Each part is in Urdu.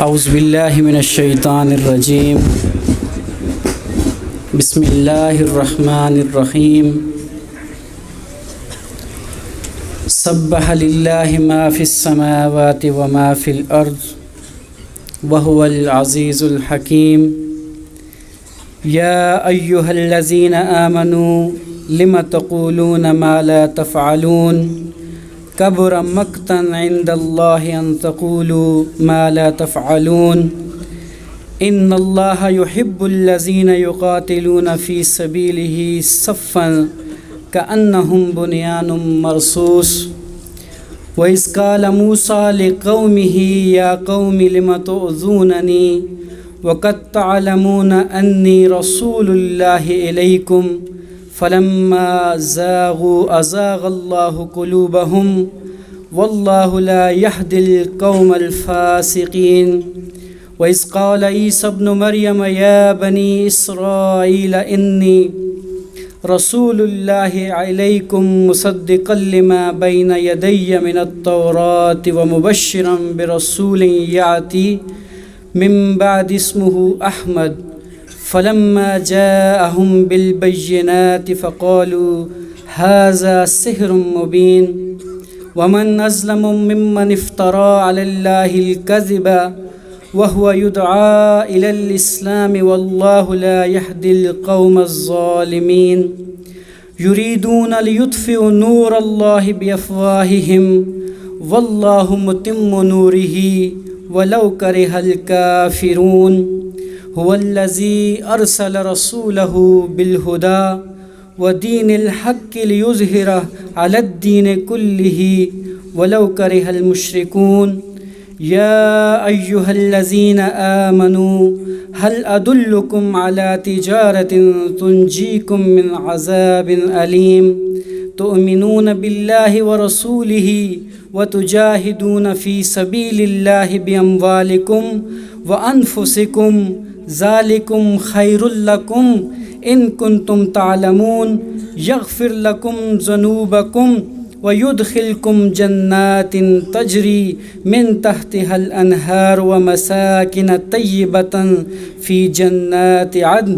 اعوذ باللہ من الشیطان الرجیم بسم اللہ الرحمن الرحیم سبح للہ ما فی السماوات وما فی الارض وهو العزیز الحکیم یا ایہا الذین آمنوا لم تقولون ما لا تفعلون کبر مقتا عند اللہ ان تقولوا ما لا تفعلون ان اللہ یحب الذین یقاتلون فی سبیلہ صفا کأنہم بنیان مرصوص وَإِذْ قَالَ مُوسَىٰ لِقَوْمِهِ يَا قَوْمِ لِمَ تُؤْذُونَنِي وَقَدْ تَعْلَمُونَ أَنِّي رَسُولُ اللَّهِ إِلَيْكُمْ فَلَمَّا زَاغُوا أَزَاغَ اللَّهُ قُلُوبَهُمْ وَاللَّهُ لَا يَهْدِي الْقَوْمَ الْفَاسِقِينَ وَإِذْ قَالَ عِيسَى ابْنُ مَرْيَمَ يَا بَنِي إِسْرَائِيلَ إِنِّي رسول اللہ علیکم مصدقا لما بین یدی من التوراة ومبشرا برسول یأتی من بعد اسمہ احمد فلما جاءهم بالبینات فقالوا هذا سحر مبین ومن أظلم ممن افترى على الله الكذب وهو يدعى إلى الإسلام والله لا يهدي القوم الظالمين يريدون ليطفئوا نور الله بأفواههم والله متم نوره ولو كره الكافرون هو الذي أرسل رسوله بالهدى ودين الحق ليظهره على الدين كله ولو كره المشركون يا أيها الذين آمنوا هل أدلكم على تجارة تنجيكم من عذاب أليم تؤمنون بالله ورسوله وتجاهدون في سبيل الله بأموالكم وأنفسكم ذلكم خير لكم إن كنتم تعلمون يغفر لكم ذنوبكم ويدخلكم جنات تجري من تحتها الأنهار ومساكن طيبة في جنات عدن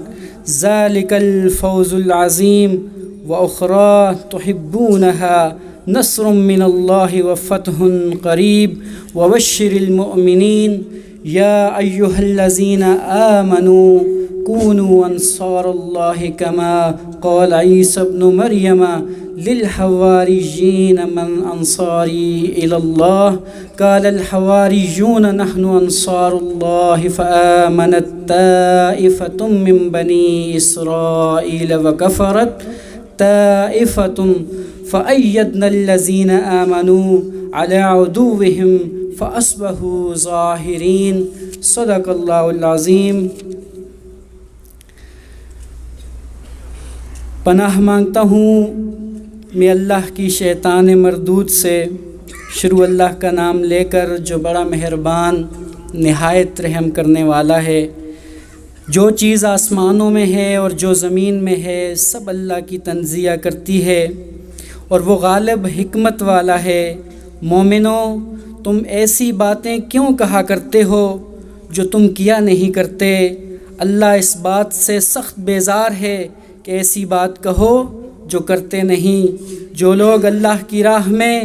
ذلك الفوز العظيم وأخرى تحبونها نصر من الله وفتح قريب وبشر المؤمنين يا أيها الذين آمنوا كونوا أنصار الله كما قال عيسى ابن مريم للحواريين من أنصاري إلى الله قال الحواريون نحن أنصار الله فآمنت طائفة من بني إسرائيل وكفرت طائفة فأيدنا الذين آمنوا على عدوهم فأصبحوا ظاهرين صدق الله العظيم. پناہ مانگتا ہوں میں اللہ کی شیطان مردود سے، شروع اللہ کا نام لے کر جو بڑا مہربان نہایت رحم کرنے والا ہے. جو چیز آسمانوں میں ہے اور جو زمین میں ہے سب اللہ کی تنزیہ کرتی ہے اور وہ غالب حکمت والا ہے. مومنو، تم ایسی باتیں کیوں کہا کرتے ہو جو تم کیا نہیں کرتے؟ اللہ اس بات سے سخت بیزار ہے کہ ایسی بات کہو جو کرتے نہیں. جو لوگ اللہ کی راہ میں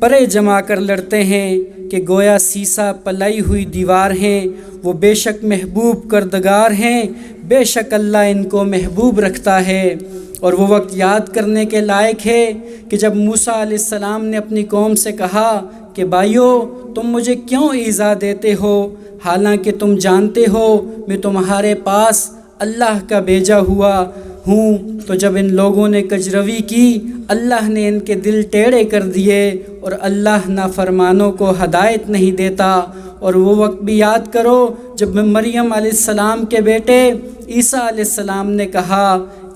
پرے جما کر لڑتے ہیں کہ گویا سیسا پلائی ہوئی دیوار ہیں، وہ بے شک محبوب کردگار ہیں، بے شک اللہ ان کو محبوب رکھتا ہے. اور وہ وقت یاد کرنے کے لائق ہے کہ جب موسیٰ علیہ السلام نے اپنی قوم سے کہا کہ بھائیو تم مجھے کیوں ایذا دیتے ہو حالانکہ تم جانتے ہو میں تمہارے پاس اللہ کا بھیجا ہوا ہوں. تو جب ان لوگوں نے کجروی کی اللہ نے ان کے دل ٹیڑھے کر دیے اور اللہ نافرمانوں کو ہدایت نہیں دیتا. اور وہ وقت بھی یاد کرو جب مریم علیہ السلام کے بیٹے عیسیٰ علیہ السلام نے کہا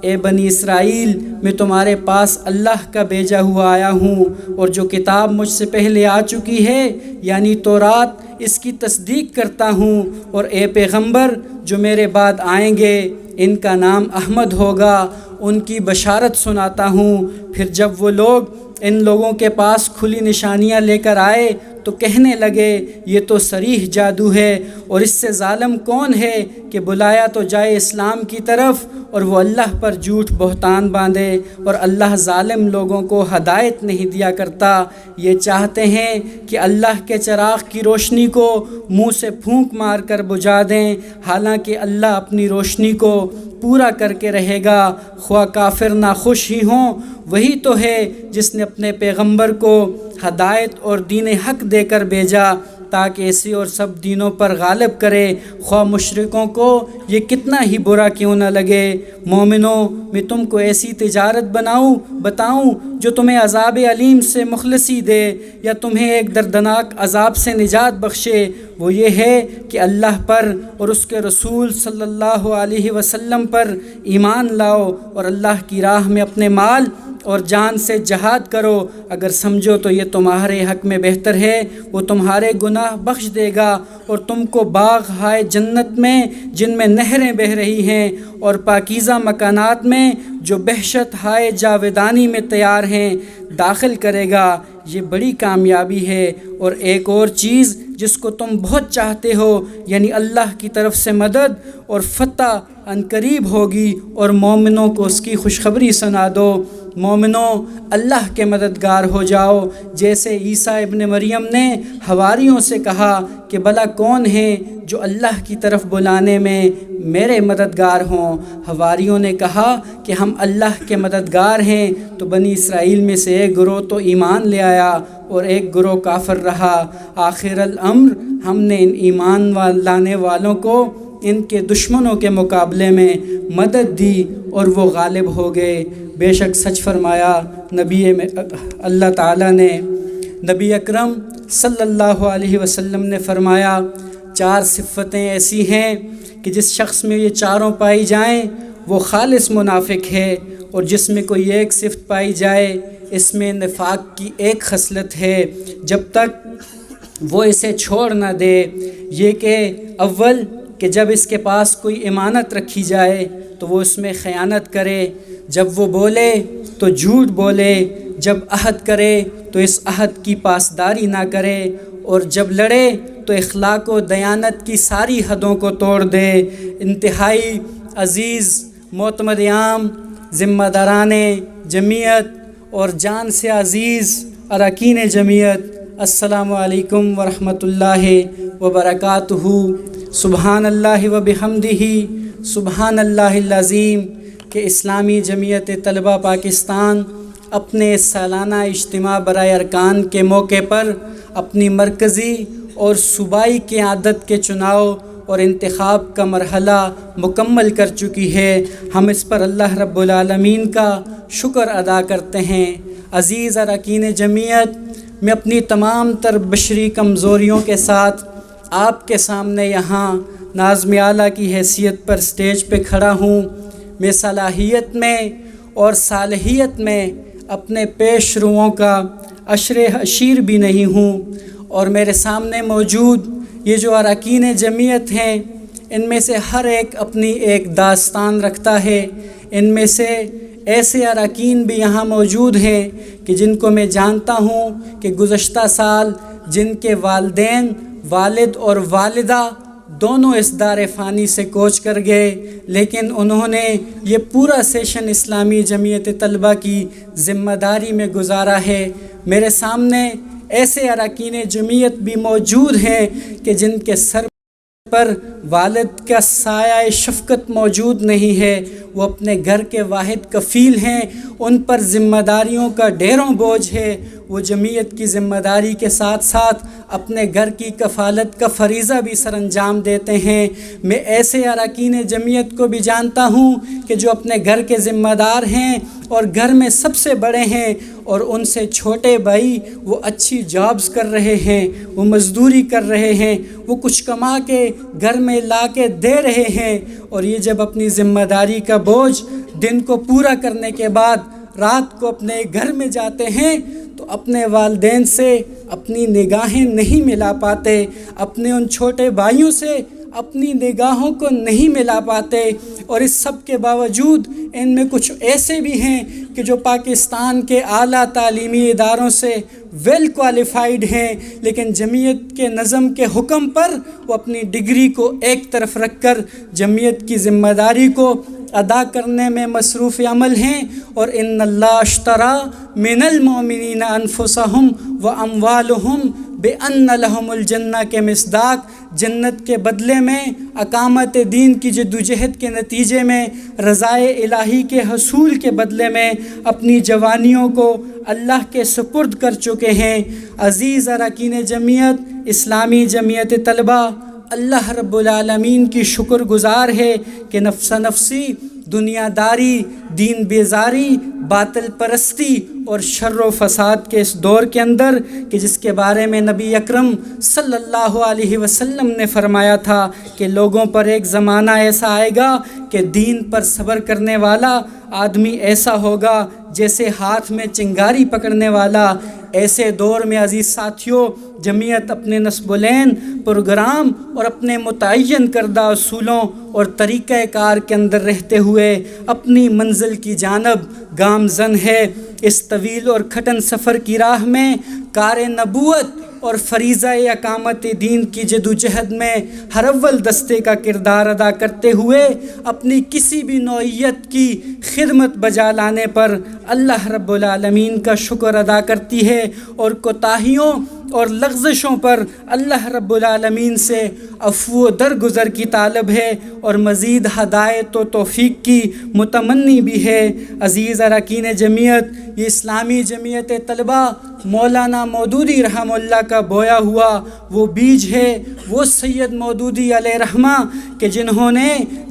اے بنی اسرائیل میں تمہارے پاس اللہ کا بھیجا ہوا آیا ہوں اور جو کتاب مجھ سے پہلے آ چکی ہے یعنی تورات اس کی تصدیق کرتا ہوں. اور اے پیغمبر جو میرے بعد آئیں گے ان کا نام احمد ہوگا، ان کی بشارت سناتا ہوں. پھر جب وہ لوگ ان لوگوں کے پاس کھلی نشانیاں لے کر آئے تو کہنے لگے یہ تو صریح جادو ہے، اور اس سے ظالم کون ہے کہ بلایا تو جائے اسلام کی طرف اور وہ اللہ پر جھوٹ بہتان باندھے، اور اللہ ظالم لوگوں کو ہدایت نہیں دیا کرتا۔ یہ چاہتے ہیں کہ اللہ کے چراغ کی روشنی کو منہ سے پھونک مار کر بجھا دیں، حالانکہ اللہ اپنی روشنی کو پورا کر کے رہے گا، خواہ کافر ناخوش ہی ہوں۔ وہی تو ہے جس نے اپنے پیغمبر کو ہدایت اور دین حق دے کر بھیجا تاکہ ایسی اور سب دینوں پر غالب کرے، خواہ مشرکوں کو یہ کتنا ہی برا کیوں نہ لگے۔ مومنوں، میں تم کو ایسی تجارت بتاؤں جو تمہیں عذاب علیم سے مخلصی دے یا تمہیں ایک دردناک عذاب سے نجات بخشے؟ وہ یہ ہے کہ اللہ پر اور اس کے رسول صلی اللہ علیہ وسلم پر ایمان لاؤ اور اللہ کی راہ میں اپنے مال اور جان سے جہاد کرو، اگر سمجھو تو یہ تمہارے حق میں بہتر ہے، وہ تمہارے گناہ بخش دے گا اور تم کو باغ ہائے جنت میں جن میں نہریں بہہ رہی ہیں اور پاکیزہ مکانات میں جو بہشت ہائے جاودانی میں تیار ہیں داخل کرے گا۔ یہ بڑی کامیابی ہے۔ اور ایک اور چیز جس کو تم بہت چاہتے ہو، یعنی اللہ کی طرف سے مدد اور فتح عنقریب ہوگی، اور مومنوں کو اس کی خوشخبری سنا دو۔ مومنوں، اللہ کے مددگار ہو جاؤ، جیسے عیسیٰ ابن مریم نے حواریوں سے کہا کہ بھلا کون ہے جو اللہ کی طرف بلانے میں میرے مددگار ہوں؟ حواریوں نے کہا کہ ہم اللہ کے مددگار ہیں، تو بنی اسرائیل میں سے ایک گروہ تو ایمان لے آیا اور ایک گروہ کافر رہا۔ آخر الامر ہم نے ان ایمان لانے والوں کو ان کے دشمنوں کے مقابلے میں مدد دی اور وہ غالب ہو گئے۔ بے شک سچ فرمایا اللہ تعالیٰ نے۔ نبی اکرم صلی اللہ علیہ وسلم نے فرمایا 4 صفتیں ایسی ہیں کہ جس شخص میں یہ چاروں پائی جائیں وہ خالص منافق ہے، اور جس میں کوئی ایک صفت پائی جائے اس میں نفاق کی ایک خصلت ہے جب تک وہ اسے چھوڑ نہ دے۔ یہ کہ اول کہ جب اس کے پاس کوئی امانت رکھی جائے تو وہ اس میں خیانت کرے، جب وہ بولے تو جھوٹ بولے، جب عہد کرے تو اس عہد کی پاسداری نہ کرے، اور جب لڑے تو اخلاق و دیانت کی ساری حدوں کو توڑ دے۔ انتہائی عزیز معتمد عام، ذمہ داران جمعیت اور جان سے عزیز اراکین جمعیت، السلام علیکم ورحمۃ اللہ وبرکاتہ۔ سبحان اللہ وبحمدہ، سبحان اللہ العظیم کہ اسلامی جمعیت طلبہ پاکستان اپنے سالانہ اجتماع برائے ارکان کے موقع پر اپنی مرکزی اور صوبائی قیادت کے چناؤ اور انتخاب کا مرحلہ مکمل کر چکی ہے۔ ہم اس پر اللہ رب العالمین کا شکر ادا کرتے ہیں۔ عزیز اراکین جمعیت، میں اپنی تمام تر بشری کمزوریوں کے ساتھ آپ کے سامنے یہاں ناظم اعلیٰ کی حیثیت پر سٹیج پہ کھڑا ہوں۔ میں صلاحیت میں اور صالحیت میں اپنے پیش روؤں کا اشیر بھی نہیں ہوں، اور میرے سامنے موجود یہ جو اراکین جمعیت ہیں ان میں سے ہر ایک اپنی ایک داستان رکھتا ہے۔ ان میں سے ایسے اراکین بھی یہاں موجود ہیں کہ جن کو میں جانتا ہوں کہ گزشتہ سال جن کے والدین، والد اور والدہ دونوں اس دار فانی سے کوچ کر گئے، لیکن انہوں نے یہ پورا سیشن اسلامی جمعیت طلبہ کی ذمہ داری میں گزارا ہے۔ میرے سامنے ایسے اراکین جمعیت بھی موجود ہیں کہ جن کے سر پر والد کا سایہ شفقت موجود نہیں ہے، وہ اپنے گھر کے واحد کفیل ہیں، ان پر ذمہ داریوں کا ڈھیروں بوجھ ہے۔ وہ جمعیت کی ذمہ داری کے ساتھ ساتھ اپنے گھر کی کفالت کا فریضہ بھی سر انجام دیتے ہیں۔ میں ایسے اراکین جمعیت کو بھی جانتا ہوں کہ جو اپنے گھر کے ذمہ دار ہیں اور گھر میں سب سے بڑے ہیں، اور ان سے چھوٹے بھائی وہ اچھی جابز کر رہے ہیں، وہ مزدوری کر رہے ہیں، وہ کچھ کما کے گھر میں لا کے دے رہے ہیں، اور یہ جب اپنی ذمہ داری کا بوجھ دن کو پورا کرنے کے بعد رات کو اپنے گھر میں جاتے ہیں تو اپنے والدین سے اپنی نگاہیں نہیں ملا پاتے، اپنے ان چھوٹے بھائیوں سے اپنی نگاہوں کو نہیں ملا پاتے، اور اس سب کے باوجود ان میں کچھ ایسے بھی ہیں کہ جو پاکستان کے اعلیٰ تعلیمی اداروں سے ویل کوالیفائڈ ہیں، لیکن جمعیت کے نظم کے حکم پر وہ اپنی ڈگری کو ایک طرف رکھ کر جمعیت کی ذمہ داری کو ادا کرنے میں مصروف عمل ہیں۔ اور ان اللہ اشترا من المؤمنین انفسہم واموالہم بان لہم الجنہ کے مصداق، جنت کے بدلے میں، اقامت دین کی جدوجہد کے نتیجے میں، رضائے الہی کے حصول کے بدلے میں اپنی جوانیوں کو اللہ کے سپرد کر چکے ہیں۔ عزیز اراکین جمعیت، اسلامی جمعیت طلبہ اللہ رب العالمین کی شکر گزار ہے کہ نفس نفسی، دنیا داری، دین بیزاری، باطل پرستی اور شر و فساد کے اس دور کے اندر، کہ جس کے بارے میں نبی اکرم صلی اللہ علیہ وسلم نے فرمایا تھا کہ لوگوں پر ایک زمانہ ایسا آئے گا کہ دین پر صبر کرنے والا آدمی ایسا ہوگا جیسے ہاتھ میں چنگاری پکڑنے والا۔ ایسے دور میں عزیز ساتھیوں، جمعیت اپنے نصب العین پروگرام اور اپنے متعین کردہ اصولوں اور طریقہ کار کے اندر رہتے ہوئے اپنی منزل کی جانب گامزن ہے۔ اس طویل اور کھٹن سفر کی راہ میں کار نبوت اور فریضہ اقامت دین کی جدوجہد میں ہر اول دستے کا کردار ادا کرتے ہوئے اپنی کسی بھی نوعیت کی خدمت بجا لانے پر اللہ رب العالمین کا شکر ادا کرتی ہے، اور کوتاہیوں اور لغزشوں پر اللہ رب العالمین سے عفو و درگزر کی طالب ہے، اور مزید ہدایت و توفیق کی متمنی بھی ہے۔ عزیز اراکین جمعیت، یہ اسلامی جمعیت طلبہ مولانا مودودی رحمہ اللہ کا بویا ہوا وہ بیج ہے، وہ سید مودودی علیہ رحمہ کہ جنہوں نے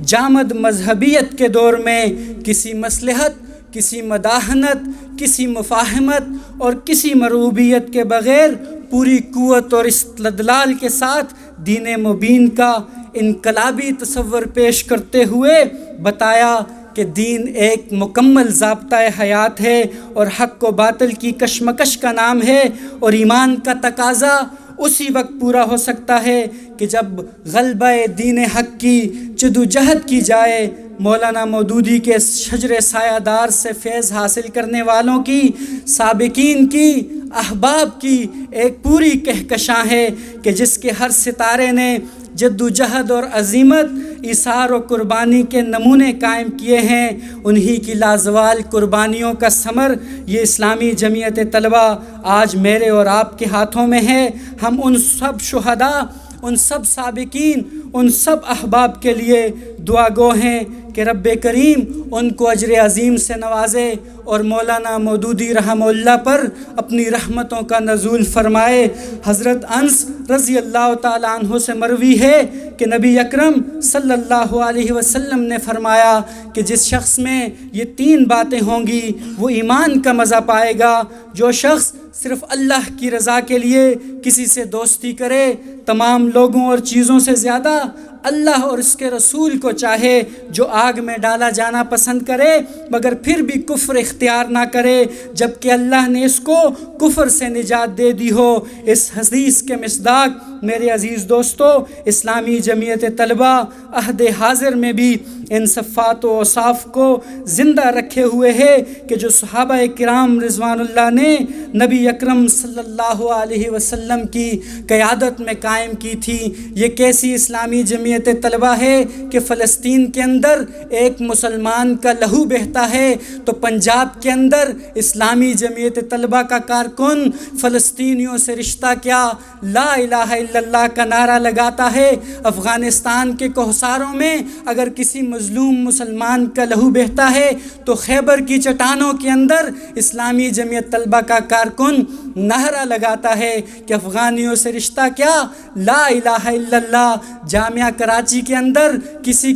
جامد مذہبیت کے دور میں کسی مصلحت، کسی مداحنت، کسی مفاہمت اور کسی مرعوبیت کے بغیر پوری قوت اور استدلال کے ساتھ دین مبین کا انقلابی تصور پیش کرتے ہوئے بتایا کہ دین ایک مکمل ضابطۂ حیات ہے اور حق و باطل کی کشمکش کا نام ہے، اور ایمان کا تقاضا اسی وقت پورا ہو سکتا ہے کہ جب غلبہ دین حق کی جدوجہد کی جائے۔ مولانا مودودی کے شجر سایہ دار سے فیض حاصل کرنے والوں کی، سابقین کی، احباب کی ایک پوری کہکشاں ہے کہ جس کے ہر ستارے نے جدوجہد اور عزیمت، ایثار و قربانی کے نمونے قائم کیے ہیں۔ انہی کی لازوال قربانیوں کا ثمر یہ اسلامی جمعیت طلبہ آج میرے اور آپ کے ہاتھوں میں ہے۔ ہم ان سب شہداء، ان سب سابقین، ان سب احباب کے لیے دعا گو ہیں کہ رب کریم ان کو اجر عظیم سے نوازے اور مولانا مودودی رحمہ اللہ پر اپنی رحمتوں کا نزول فرمائے۔ حضرت انس رضی اللہ تعالیٰ عنہ سے مروی ہے کہ نبی اکرم صلی اللہ علیہ وسلم نے فرمایا کہ جس شخص میں یہ 3 باتیں ہوں گی وہ ایمان کا مزہ پائے گا۔ جو شخص صرف اللہ کی رضا کے لیے کسی سے دوستی کرے، تمام لوگوں اور چیزوں سے زیادہ اللہ اور اس کے رسول کو چاہے، جو آگ میں ڈالا جانا پسند کرے مگر پھر بھی کفر اختیار نہ کرے جبکہ اللہ نے اس کو کفر سے نجات دے دی ہو۔ اس حدیث کے مصداق میرے عزیز دوستو، اسلامی جمعیت طلبہ عہد حاضر میں بھی ان صفات و اوصاف کو زندہ رکھے ہوئے ہے کہ جو صحابہ کرام رضوان اللہ نے نبی اکرم صلی اللہ علیہ وسلم کی قیادت میں قائم کی تھی۔ یہ کیسی اسلامی جمعیت طلبہ ہے کہ فلسطین کے اندر ایک مسلمان کا لہو بہتا ہے تو پنجاب کے اندر اسلامی جمعیت طلبہ کا کارکن فلسطینیوں سے رشتہ کیا لا الہ الا اللہ کا نعرہ لگاتا ہے۔ افغانستان کے کوہساروں میں اگر کسی مظلوم مسلمان کا لہو بہتا ہے تو خیبر کی چٹانوں کے اندر اسلامی جمعیت طلبہ کا کارکن نعرہ لگاتا ہے کہ افغانیوں سے رشتہ کیا لا الہ الا اللہ۔ جامعہ کراچی کے اندر کسی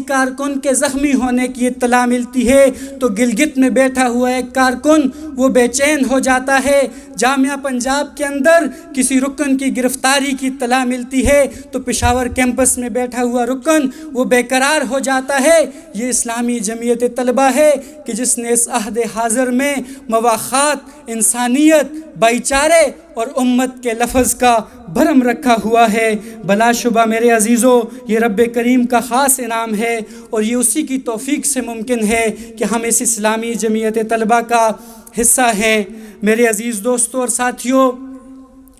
کارکن کے زخمی ہونے کی اطلاع ملتی ہے تو گلگت میں بیٹھا ہوا ایک کارکن وہ بے چین ہو جاتا ہے۔ جامعہ پنجاب کے اندر کسی رکن کی گرفتاری کی اطلاع ملتی ہے تو پشاور کیمپس میں بیٹھا ہوا رکن وہ بے قرار ہو جاتا ہے۔ یہ اسلامی جمعیت طلبہ ہے کہ جس نے اس عہد حاضر میں مواخات، انسانیت، بھائی چارے اور امت کے لفظ کا بھرم رکھا ہوا ہے۔ بلا شبہ میرے عزیزو یہ رب کریم کا خاص انعام ہے، اور یہ اسی کی توفیق سے ممکن ہے کہ ہم اس اسلامی جمعیت طلبہ کا حصہ ہیں۔ میرے عزیز دوستو اور ساتھیو،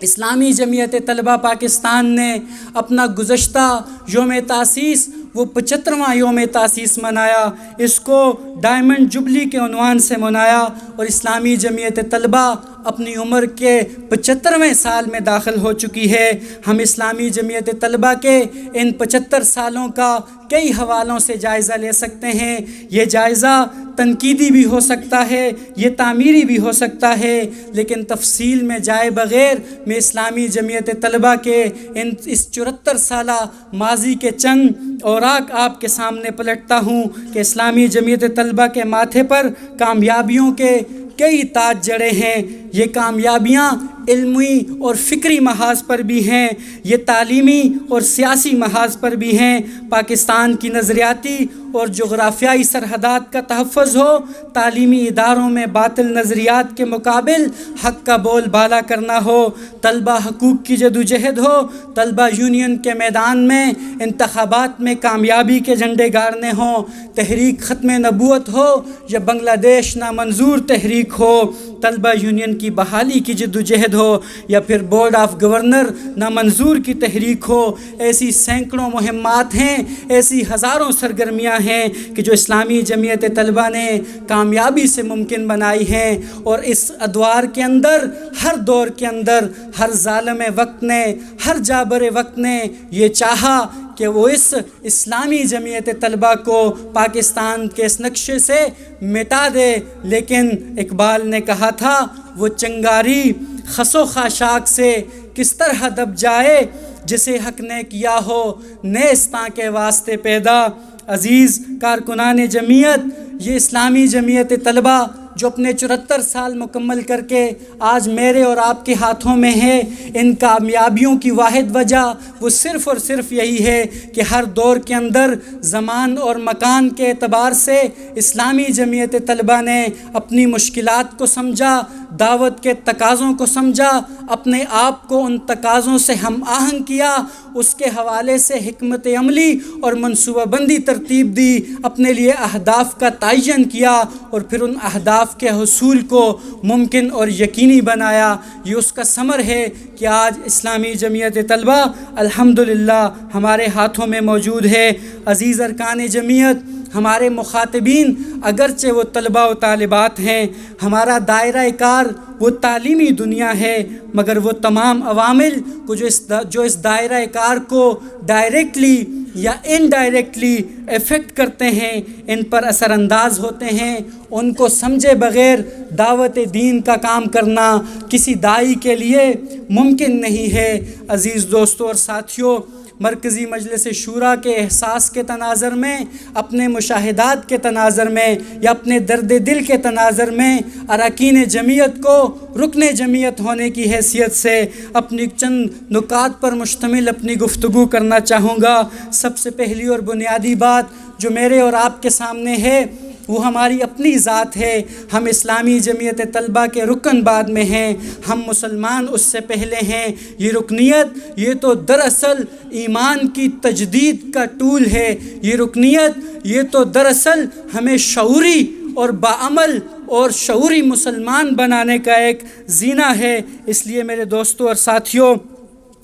اسلامی جمعیت طلبہ پاکستان نے اپنا گزشتہ یوم تاسیس وہ 75واں یوم تاسیس منایا، اس کو ڈائمنڈ جبلی کے عنوان سے منایا، اور اسلامی جمعیت طلبہ اپنی عمر کے 75ویں سال میں داخل ہو چکی ہے۔ ہم اسلامی جمعیت طلبہ کے ان 75 سالوں کا کئی حوالوں سے جائزہ لے سکتے ہیں۔ یہ جائزہ تنقیدی بھی ہو سکتا ہے، یہ تعمیری بھی ہو سکتا ہے، لیکن تفصیل میں جائے بغیر میں اسلامی جمعیت طلبہ کے اس 74 سالہ ماضی کے چند اوراق آپ کے سامنے پلٹتا ہوں کہ اسلامی جمعیت طلبہ کے ماتھے پر کامیابیوں کے کئی تاج جڑے ہیں۔ یہ کامیابیاں علمی اور فکری محاذ پر بھی ہیں، یہ تعلیمی اور سیاسی محاذ پر بھی ہیں۔ پاکستان کی نظریاتی اور جغرافیائی سرحدات کا تحفظ ہو، تعلیمی اداروں میں باطل نظریات کے مقابل حق کا بول بالا کرنا ہو، طلبہ حقوق کی جدوجہد ہو، طلبہ یونین کے میدان میں انتخابات میں کامیابی کے جھنڈے گاڑنے ہوں، تحریک ختم نبوت ہو یا بنگلہ دیش نامنظور تحریک ہو، طلبہ یونین کی بحالی کی جدوجہد ہو یا پھر بورڈ آف گورنر نامنظور کی تحریک ہو، ایسی سینکڑوں مہمات ہیں، ایسی ہزاروں سرگرمیاں ہیں کہ جو اسلامی جمعیت طلبہ نے کامیابی سے ممکن بنائی ہیں، اور اس ادوار کے اندر، ہر دور کے اندر، ہر ظالم وقت نے، ہر جابر وقت نے یہ چاہا کہ وہ اس اسلامی جمعیت طلبہ کو پاکستان کے اس نقشے سے مٹا دے، لیکن اقبال نے کہا تھا وہ چنگاری خس و خاشاک سے کس طرح دب جائے، جسے حق نے کیا ہو نیستاں کے واسطے پیدا۔ عزیز کارکنان جمعیت، یہ اسلامی جمعیت طلبہ جو اپنے 74 سال مکمل کر کے آج میرے اور آپ کے ہاتھوں میں ہے، ان کامیابیوں کی واحد وجہ وہ صرف اور صرف یہی ہے کہ ہر دور کے اندر زمان اور مکان کے اعتبار سے اسلامی جمعیت طلبہ نے اپنی مشکلات کو سمجھا، دعوت کے تقاضوں کو سمجھا، اپنے آپ کو ان تقاضوں سے ہم آہنگ کیا، اس کے حوالے سے حکمت عملی اور منصوبہ بندی ترتیب دی، اپنے لیے اہداف کا تعین کیا، اور پھر ان اہداف کے حصول کو ممکن اور یقینی بنایا۔ یہ اس کا ثمر ہے کہ آج اسلامی جمعیت طلبہ الحمدللہ ہمارے ہاتھوں میں موجود ہے۔ عزیز ارکان جمعیت، ہمارے مخاطبین اگرچہ وہ طلبہ و طالبات ہیں، ہمارا دائرہ کار وہ تعلیمی دنیا ہے، مگر وہ تمام عوامل کو جو اس دائرہ کار کو ڈائریکٹلی یا انڈائریکٹلی افیکٹ کرتے ہیں، ان پر اثر انداز ہوتے ہیں، ان کو سمجھے بغیر دعوت دین کا کام کرنا کسی داعی کے لیے ممکن نہیں ہے۔ عزیز دوستو اور ساتھیو، مرکزی مجلس شورا کے احساس کے تناظر میں، اپنے مشاہدات کے تناظر میں یا اپنے درد دل کے تناظر میں اراکین جمعیت کو رکن جمعیت ہونے کی حیثیت سے اپنی چند نکات پر مشتمل اپنی گفتگو کرنا چاہوں گا۔ سب سے پہلی اور بنیادی بات جو میرے اور آپ کے سامنے ہے وہ ہماری اپنی ذات ہے۔ ہم اسلامی جمعیت طلبہ کے رکن بعد میں ہیں، ہم مسلمان اس سے پہلے ہیں۔ یہ رکنیت یہ تو دراصل ایمان کی تجدید کا ٹول ہے، یہ رکنیت یہ تو دراصل ہمیں شعوری اور باعمل اور شعوری مسلمان بنانے کا ایک زینہ ہے۔ اس لیے میرے دوستو اور ساتھیوں،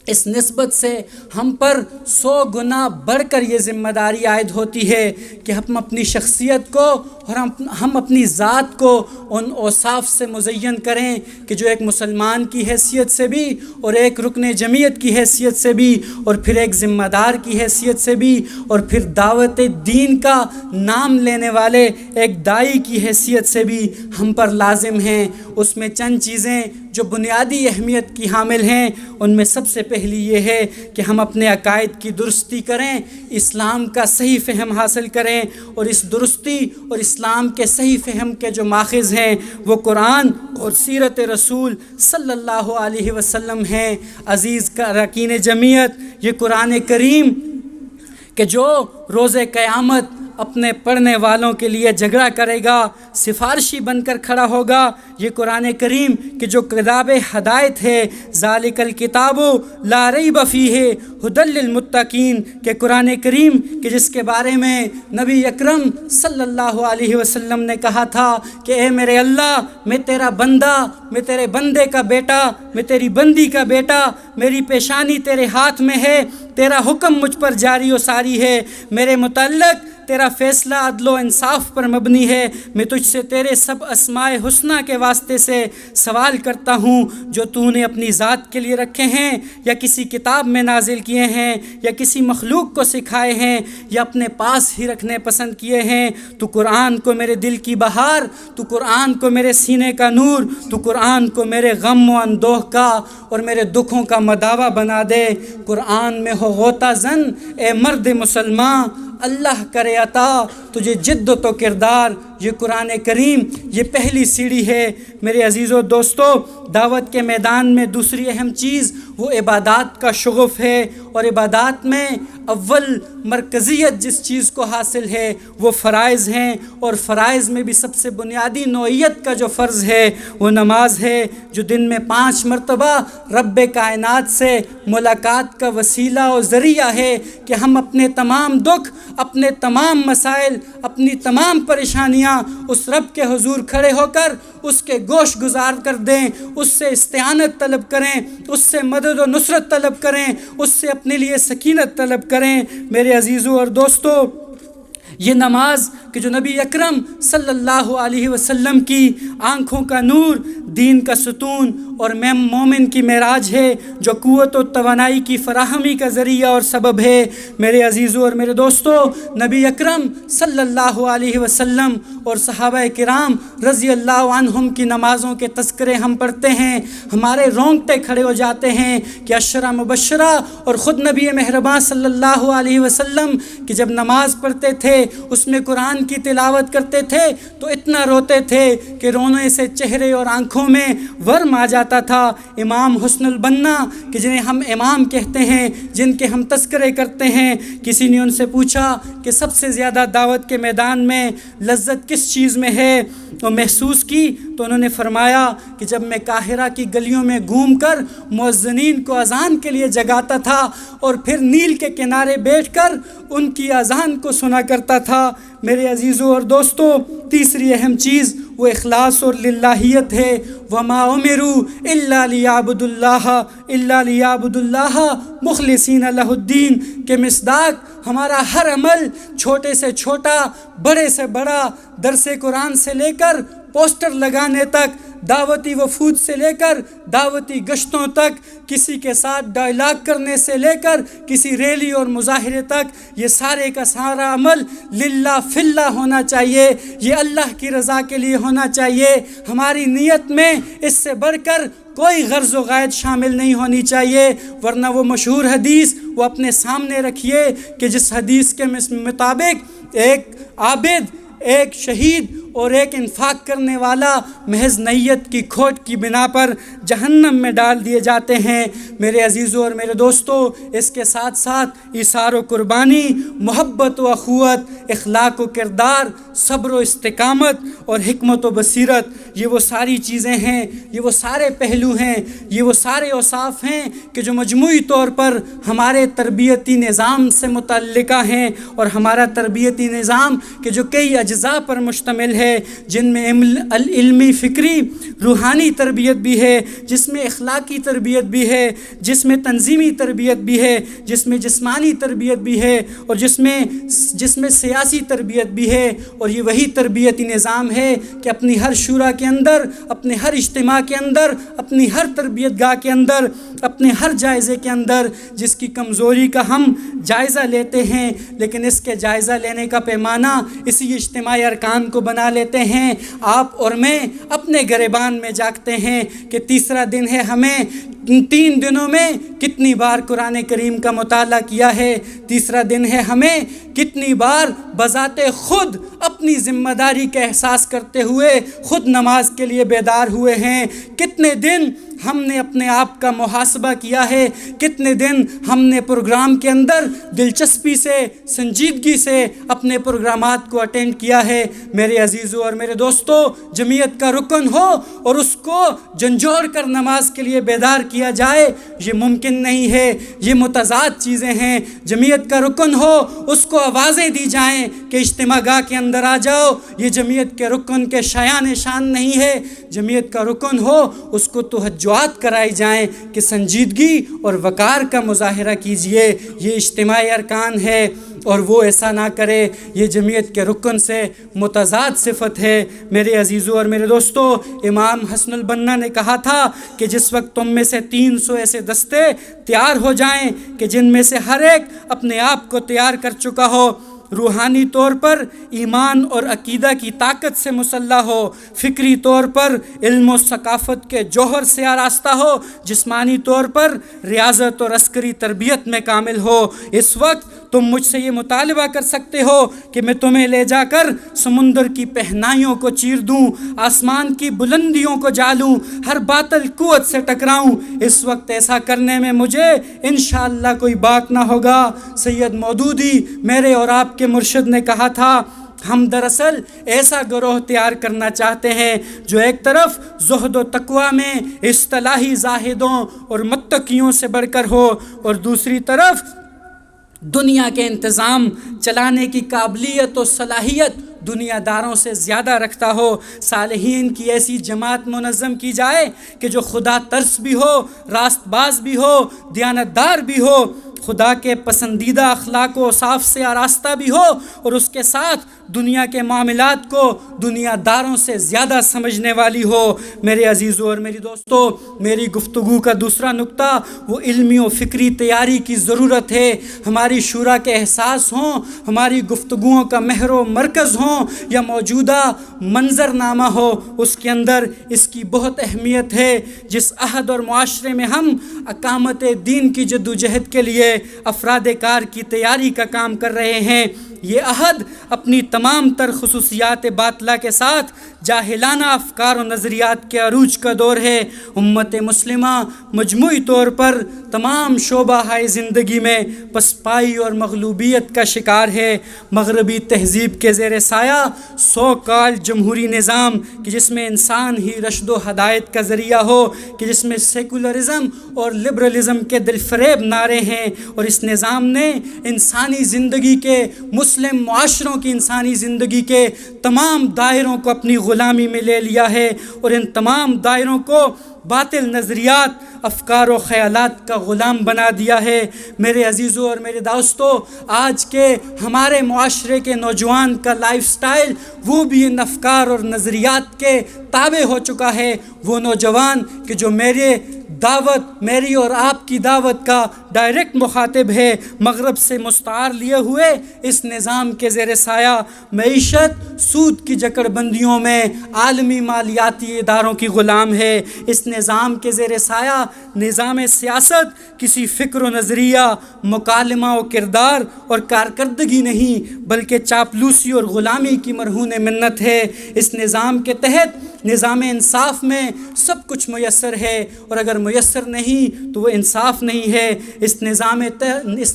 اس نسبت سے ہم پر 100 گنا بڑھ کر یہ ذمہ داری عائد ہوتی ہے کہ ہم اپنی شخصیت کو اور ہم اپنی ذات کو ان اوصاف سے مزین کریں کہ جو ایک مسلمان کی حیثیت سے بھی اور ایک رکن جمعیت کی حیثیت سے بھی اور پھر ایک ذمہ دار کی حیثیت سے بھی اور پھر دعوت دین کا نام لینے والے ایک داعی کی حیثیت سے بھی ہم پر لازم ہیں۔ اس میں چند چیزیں جو بنیادی اہمیت کی حامل ہیں، ان میں سب سے پہلی یہ ہے کہ ہم اپنے عقائد کی درستی کریں، اسلام کا صحیح فہم حاصل کریں، اور اس درستی اور اسلام کے صحیح فہم کے جو ماخذ ہیں وہ قرآن اور سیرت رسول صلی اللہ علیہ وسلم ہیں۔ عزیز اراکین جمعیت، یہ قرآن کریم کہ جو روز قیامت اپنے پڑھنے والوں کے لیے جھگڑا کرے گا، سفارشی بن کر کھڑا ہوگا۔ یہ قرآن کریم کہ جو کتاب ہدایت ہے، ذالک الکتاب لا ریب فیہ ھدی للمتقین، کہ قرآن کریم کہ جس کے بارے میں نبی اکرم صلی اللہ علیہ وسلم نے کہا تھا کہ اے میرے اللہ، میں تیرا بندہ، میں تیرے بندے کا بیٹا، میں تیری بندی کا بیٹا، میری پیشانی تیرے ہاتھ میں ہے، تیرا حکم مجھ پر جاری و ساری ہے، میرے متعلق تیرا فیصلہ عدل و انصاف پر مبنی ہے، میں تجھ سے تیرے سب اسماء حسنہ کے واسطے سے سوال کرتا ہوں جو تو نے اپنی ذات کے لیے رکھے ہیں، یا کسی کتاب میں نازل کیے ہیں، یا کسی مخلوق کو سکھائے ہیں، یا اپنے پاس ہی رکھنے پسند کیے ہیں۔ تو قرآن کو میرے دل کی بہار، تو قرآن کو میرے سینے کا نور، تو قرآن کو میرے غم و اندوہ کا اور میرے دکھوں کا مداوا بنا دے۔ قرآن میں ہو غوطہ زن اے مرد مسلمان، اللہ کرے عطا تجھے جد و تو کردار۔ یہ قرآن کریم یہ پہلی سیڑھی ہے۔ میرے عزیزو دوستو، دعوت کے میدان میں دوسری اہم چیز وہ عبادات کا شغف ہے، اور عبادات میں اول مرکزیت جس چیز کو حاصل ہے وہ فرائض ہیں، اور فرائض میں بھی سب سے بنیادی نوعیت کا جو فرض ہے وہ نماز ہے، جو دن میں 5 مرتبہ رب کائنات سے ملاقات کا وسیلہ و ذریعہ ہے کہ ہم اپنے تمام دکھ، اپنے تمام مسائل، اپنی تمام پریشانیاں اس رب کے حضور کھڑے ہو کر اس کے گوش گزار کر دیں، اس سے استعانت طلب کریں، اس سے مدد و نصرت طلب کریں، اس سے اپنے لیے سکینت طلب کریں۔ میرے عزیزو اور دوستو، یہ نماز کہ جو نبی اکرم صلی اللہ علیہ وسلم کی آنکھوں کا نور، دین کا ستون اور مومن کی معراج ہے، جو قوت و توانائی کی فراہمی کا ذریعہ اور سبب ہے۔ میرے عزیزو اور میرے دوستو، نبی اکرم صلی اللہ علیہ وسلم اور صحابہ کرام رضی اللہ عنہم کی نمازوں کے تذکرے ہم پڑھتے ہیں، ہمارے رونگٹے کھڑے ہو جاتے ہیں کہ عشرہ مبشرہ اور خود نبی مہربان صلی اللہ علیہ وسلم کہ جب نماز پڑھتے تھے، اس میں قرآن کی تلاوت کرتے تھے تو اتنا روتے تھے کہ رونے سے چہرے اور آنکھوں میں ورم آ جاتا تھا۔ امام حسن البنا کہ جنہیں ہم امام کہتے ہیں، جن کے ہم تذکرے کرتے ہیں، کسی نے ان سے پوچھا کہ سب سے زیادہ دعوت کے میدان میں لذت کس چیز میں ہے اور محسوس کی، تو انہوں نے فرمایا کہ جب میں قاہرہ کی گلیوں میں گھوم کر مؤذنین کو اذان کے لیے جگاتا تھا اور پھر نیل کے کنارے بیٹھ کر ان کی اذان کو سنا کرتا تھا۔ میرے عزیزو اور دوستو، تیسری اہم چیز وہ اخلاص اور للہیت ہے۔ وما امروا الا لیعبدوا اللہ مخلصین لہ الدین، کہ مصداق ہمارا ہر عمل، چھوٹے سے چھوٹا، بڑے سے بڑا، درس قرآن سے لے کر پوسٹر لگانے تک، دعوتی وفود سے لے کر دعوتی گشتوں تک، کسی کے ساتھ ڈائلاگ کرنے سے لے کر کسی ریلی اور مظاہرے تک، یہ سارے کا سارا عمل للہ فی اللہ ہونا چاہیے، یہ اللہ کی رضا کے لیے ہونا چاہیے۔ ہماری نیت میں اس سے بڑھ کر کوئی غرض و غائد شامل نہیں ہونی چاہیے، ورنہ وہ مشہور حدیث وہ اپنے سامنے رکھیے کہ جس حدیث کے مطابق ایک عابد، ایک شہید اور ایک انفاق کرنے والا محض نیت کی کھوٹ کی بنا پر جہنم میں ڈال دیے جاتے ہیں۔ میرے عزیزو اور میرے دوستو، اس کے ساتھ ساتھ ایثار و قربانی، محبت و اخوت، اخلاق و کردار، صبر و استقامت اور حکمت و بصیرت، یہ وہ ساری چیزیں ہیں، یہ وہ سارے پہلو ہیں، یہ وہ سارے اوصاف ہیں کہ جو مجموعی طور پر ہمارے تربیتی نظام سے متعلقہ ہیں، اور ہمارا تربیتی نظام کہ جو کئی اجزاء پر مشتمل ہے، جن میں علمی، فکری، روحانی تربیت بھی ہے، جس میں اخلاقی تربیت بھی ہے، جس میں تنظیمی تربیت بھی ہے، جس میں جسمانی تربیت بھی ہے، اور جس میں سیاسی تربیت بھی ہے۔ اور یہ وہی تربیتی نظام ہے کہ اپنی ہر شورا کے اندر، اپنے ہر اجتماع کے اندر، اپنی ہر تربیت گاہ کے اندر، اپنے ہر جائزے کے اندر جس کی کمزوری کا ہم جائزہ لیتے ہیں، لیکن اس کے جائزہ لینے کا پیمانہ اسی اجتماعی ارکان کو بنا لیتے ہیں۔ آپ اور میں اپنے گریبان میں جاگتے ہیں کہ تیسرا دن ہے، ہمیں 3 دنوں میں کتنی بار قرآن کریم کا مطالعہ کیا ہے، تیسرا دن ہے، ہمیں کتنی بار بذات خود اپنی ذمہ داری کا احساس کرتے ہوئے خود نماز کے لیے بیدار ہوئے ہیں، کتنے دن ہم نے اپنے آپ کا محاسبہ کیا ہے؟ کتنے دن ہم نے پروگرام کے اندر دلچسپی سے، سنجیدگی سے اپنے پروگرامات کو اٹینڈ کیا ہے؟ میرے عزیزوں اور میرے دوستوں، جمعیت کا رکن ہو اور اس کو جھنجھوڑ کر نماز کے لیے بیدار کیا جائے، یہ ممکن نہیں ہے، یہ متضاد چیزیں ہیں۔ جمعیت کا رکن ہو، اس کو آوازیں دی جائیں کہ اجتماع گاہ کے اندر آ جاؤ، یہ جمعیت کے رکن کے شایان شان نہیں ہے۔ جمعیت کا رکن ہو، اس کو توجہات کرائی جائیں کہ سنجیدگی اور وقار کا مظاہرہ کیجئے، یہ اجتماعی ارکان ہے، اور وہ ایسا نہ کرے، یہ جمعیت کے رکن سے متضاد صفت ہے۔ میرے عزیزوں اور میرے دوستوں، امام حسن البنا نے کہا تھا کہ جس وقت تم میں سے 300 ایسے دستے تیار ہو جائیں کہ جن میں سے ہر ایک اپنے آپ کو تیار کر چکا ہو، روحانی طور پر ایمان اور عقیدہ کی طاقت سے مسلح ہو، فکری طور پر علم و ثقافت کے جوہر سے آراستہ ہو، جسمانی طور پر ریاضت اور عسکری تربیت میں کامل ہو، اس وقت تم مجھ سے یہ مطالبہ کر سکتے ہو کہ میں تمہیں لے جا کر سمندر کی پہنائیوں کو چیر دوں، آسمان کی بلندیوں کو جالوں، ہر باطل قوت سے ٹکراؤں۔ اس وقت ایسا کرنے میں مجھے انشاءاللہ کوئی باک نہ ہوگا۔ سید مودودی میرے اور آپ کے مرشد نے کہا تھا، ہم دراصل ایسا گروہ تیار کرنا چاہتے ہیں جو ایک طرف زہد و تقوی میں اصطلاحی زاہدوں اور متقیوں سے بڑھ کر ہو، اور دوسری طرف دنیا کے انتظام چلانے کی قابلیت و صلاحیت دنیا داروں سے زیادہ رکھتا ہو۔ صالحین کی ایسی جماعت منظم کی جائے کہ جو خدا ترس بھی ہو، راست باز بھی ہو، دیانتدار بھی ہو، خدا کے پسندیدہ اخلاق و اوصاف سے آراستہ بھی ہو، اور اس کے ساتھ دنیا کے معاملات کو دنیا داروں سے زیادہ سمجھنے والی ہو۔ میرے عزیزوں اور میری دوستوں، میری گفتگو کا دوسرا نقطہ وہ علمی و فکری تیاری کی ضرورت ہے۔ ہماری شورا کے احساس ہوں، ہماری گفتگوؤں کا محور و مرکز ہوں یا موجودہ منظر نامہ ہو، اس کے اندر اس کی بہت اہمیت ہے۔ جس عہد اور معاشرے میں ہم اقامت دین کی جدوجہد کے لیے افراد کار کی تیاری کا کام کر رہے ہیں، یہ عہد اپنی تمام تر خصوصیات باطلہ کے ساتھ جاہلانہ افکار و نظریات کے عروج کا دور ہے۔ امت مسلمہ مجموعی طور پر تمام شعبہ ہائے زندگی میں پسپائی اور مغلوبیت کا شکار ہے۔ مغربی تہذیب کے زیر سایہ سو کال جمہوری نظام کہ جس میں انسان ہی رشد و ہدایت کا ذریعہ ہو، کہ جس میں سیکولرزم اور لبرلزم کے دل فریب نعرے ہیں، اور اس نظام نے انسانی زندگی کے، مسلم معاشروں کی انسانی زندگی کے تمام دائروں کو اپنی غلامی میں لے لیا ہے، اور ان تمام دائروں کو باطل نظریات، افکار و خیالات کا غلام بنا دیا ہے۔ میرے عزیزوں اور میرے دوستوں، آج کے ہمارے معاشرے کے نوجوان کا لائف سٹائل وہ بھی ان افکار اور نظریات کے تابع ہو چکا ہے۔ وہ نوجوان کہ جو میری اور آپ کی دعوت کا ڈائریکٹ مخاطب ہے، مغرب سے مستعار لیے ہوئے اس نظام کے زیر سایہ معیشت سود کی جکڑ بندیوں میں عالمی مالیاتی اداروں کی غلام ہے۔ اس نظام کے زیر سایہ نظام سیاست کسی فکر و نظریہ، مکالمہ و کردار اور کارکردگی نہیں بلکہ چاپلوسی اور غلامی کی مرہون منت ہے۔ اس نظام کے تحت نظام انصاف میں سب کچھ میسر ہے، اور اگر میسر نہیں تو وہ انصاف نہیں ہے۔ اس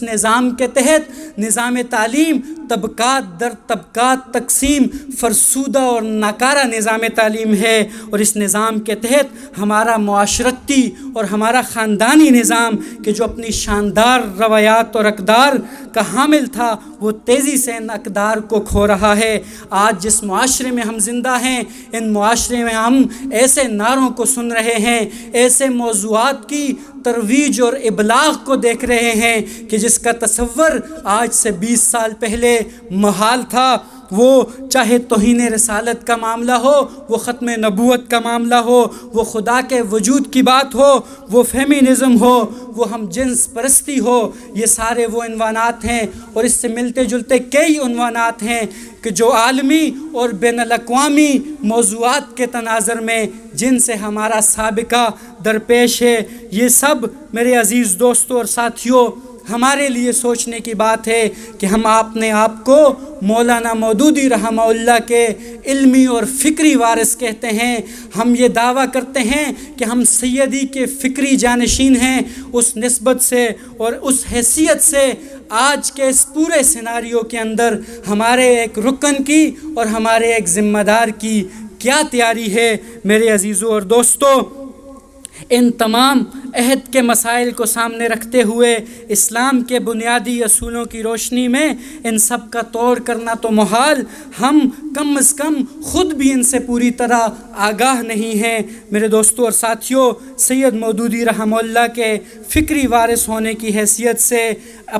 نظام کے تحت نظام تعلیم طبقات در طبقات تقسیم فرسودہ اور ناکارہ نظام تعلیم ہے، اور اس نظام کے تحت ہمارا معاشرتی اور ہمارا خاندانی نظام کہ جو اپنی شاندار روایات اور اقدار کا حامل تھا وہ تیزی سے ان اقدار کو کھو رہا ہے۔ آج جس معاشرے میں ہم زندہ ہیں، ان معاشرے میں ہم ایسے نعروں کو سن رہے ہیں، ایسے موضوعات کی ترویج اور ابلاغ کو دیکھ رہے ہیں کہ جس کا تصور آج سے 20 سال پہلے محال تھا۔ وہ چاہے توہین رسالت کا معاملہ ہو، وہ ختم نبوت کا معاملہ ہو، وہ خدا کے وجود کی بات ہو، وہ فیمینزم ہو، وہ ہم جنس پرستی ہو، یہ سارے وہ عنوانات ہیں، اور اس سے ملتے جلتے کئی عنوانات ہیں کہ جو عالمی اور بین الاقوامی موضوعات کے تناظر میں جن سے ہمارا سابقہ درپیش ہے۔ یہ سب میرے عزیز دوستوں اور ساتھیوں ہمارے لیے سوچنے کی بات ہے کہ ہم اپنے آپ کو مولانا مودودی رحمہ اللہ کے علمی اور فکری وارث کہتے ہیں. ہم یہ دعویٰ کرتے ہیں کہ ہم سیدی کے فکری جانشین ہیں. اس نسبت سے اور اس حیثیت سے آج کے اس پورے سیناریو کے اندر ہمارے ایک رکن کی اور ہمارے ایک ذمہ دار کی کیا تیاری ہے. میرے عزیزوں اور دوستوں، ان تمام عہد کے مسائل کو سامنے رکھتے ہوئے اسلام کے بنیادی اصولوں کی روشنی میں ان سب کا توڑ کرنا تو محال، ہم کم از کم خود بھی ان سے پوری طرح آگاہ نہیں ہیں. میرے دوستوں اور ساتھیوں، سید مودودی رحمہ اللہ کے فکری وارث ہونے کی حیثیت سے